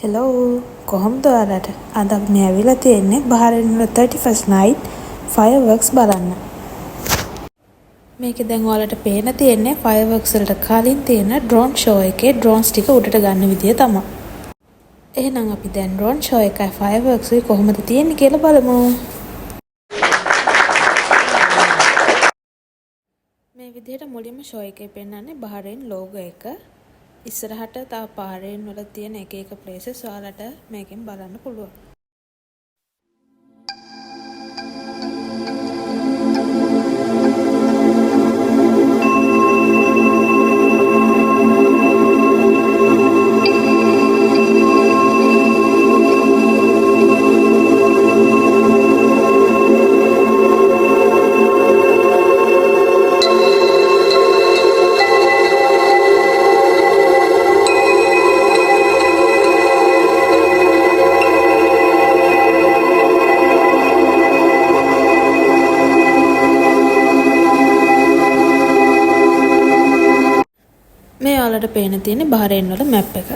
Hello කොහොමද ඔයාලට? අද අපි මේ ඇවිල්ලා තියෙන්නේ බහරේන් වල 31st night fireworks බලන්න. මේකේ දැන් ඔයාලට පේන තියෙන්නේ fireworks වලට කලින් තියෙන drone show එකේ drones ටික උඩට ගන්න විදිය තමයි. එහෙනම් අපි දැන් drone show එකයි fireworks එක කොහොමද තියෙන්නේ කියලා බලමු. මේ විදිහට මුලින්ම show එකේ පෙන්නන්නේ බහරේන් logo එක. ඉස්සරහට තව පාරේන් වල තියෙන එක එක ප්ලේසස් ඔයාලට මේකෙන් බලන්න පුළුවන්. මේ ඔයාලට පේන තියෙන්නේ බහරේන් වල මැප් එක.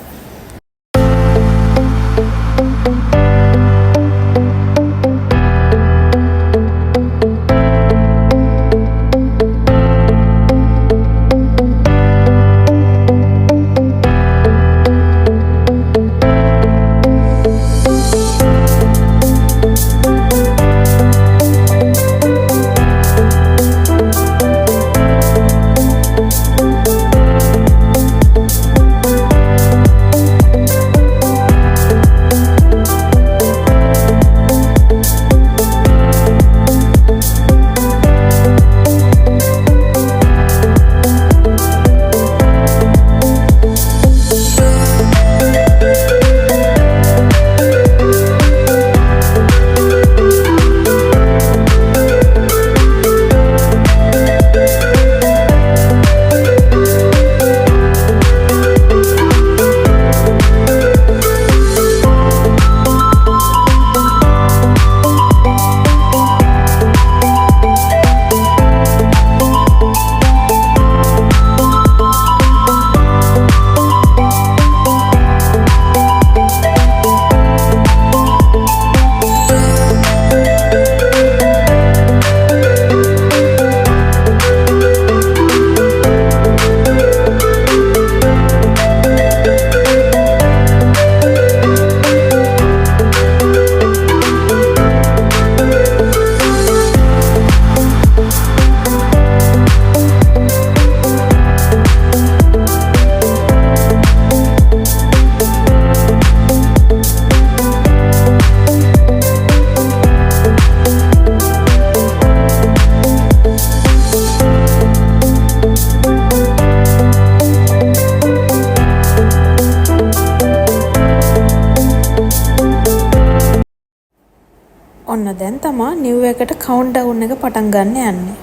ඔන්න දැන් තමා නිව් එකට කවුන්ට් ඩවුන් එක පටන් ගන්න යන්නේ.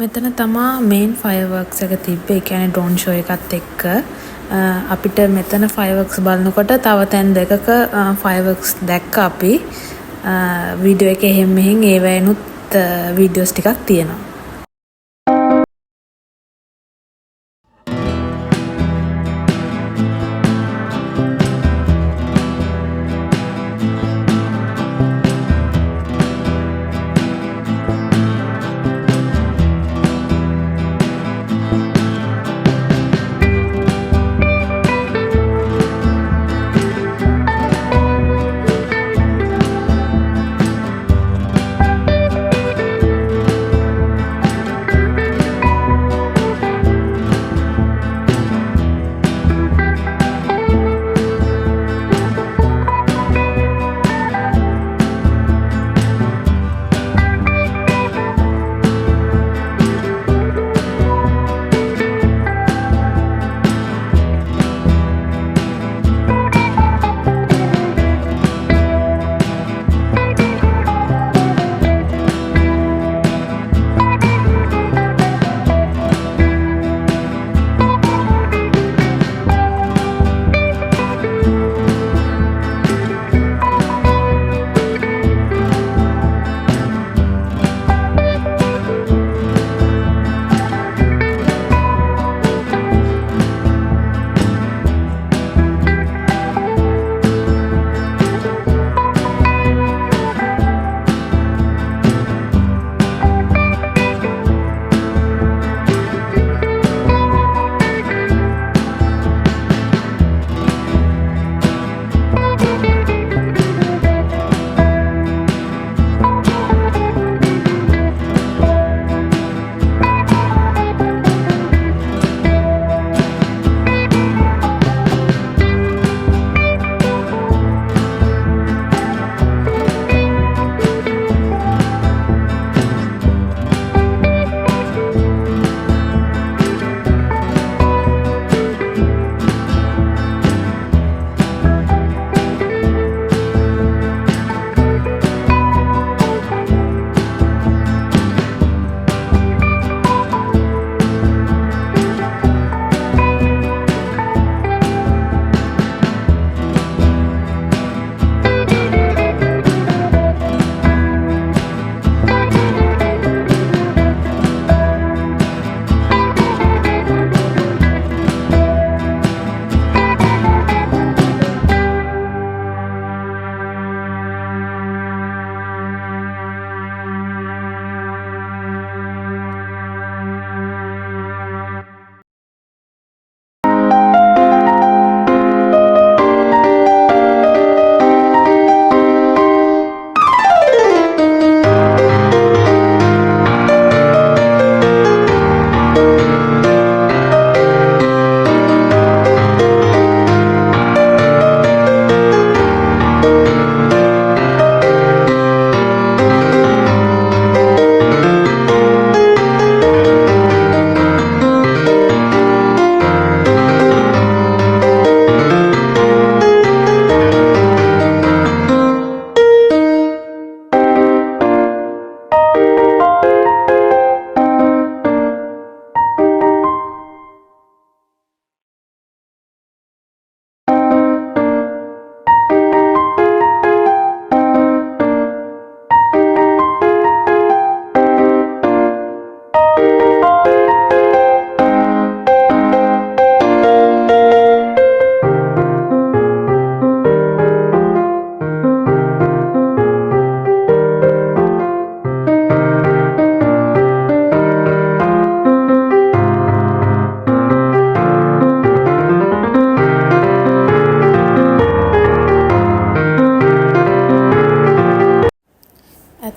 මෙතන තමා මේන් ෆයර්වර්ක්ස් එක තිබ්බේ. ඒ කියන්නේ ඩ්‍රෝන් ෂෝ එකත් එක්ක අපිට මෙතන ෆයර්වර්ක්ස් බලනකොට තව තැන් දෙකක ෆයර්වර්ක්ස් දැක්ක අපි වීඩියෝ එකේ එහෙම මෙහෙන් ඒවැනුත් වීඩියෝස් ටිකක් තියෙනවා.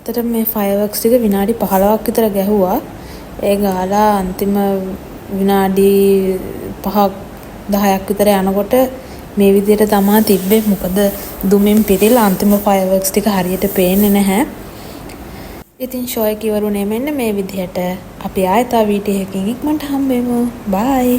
ඇත්තට මේ ෆයර්වර්ක්ස් ටික විනාඩි 15ක් විතර ගැහුවා. ඒ ගාලා අන්තිම විනාඩි 5ක් 10ක් විතර යනකොට මේ විදිහට තමයි තිබ්බේ. මොකද දුමින් පිටිලා අන්තිම ෆයර්වර්ක්ස් ටික හරියට පේන්නේ නැහැ. ඉතින් ෂෝ එක ඉවරුනේ මෙන්න මේ විදිහට. අපි ආයෙත් ආ වීඩියෝ එකකින් ඉක්මනට හම්බෙමු. බයි.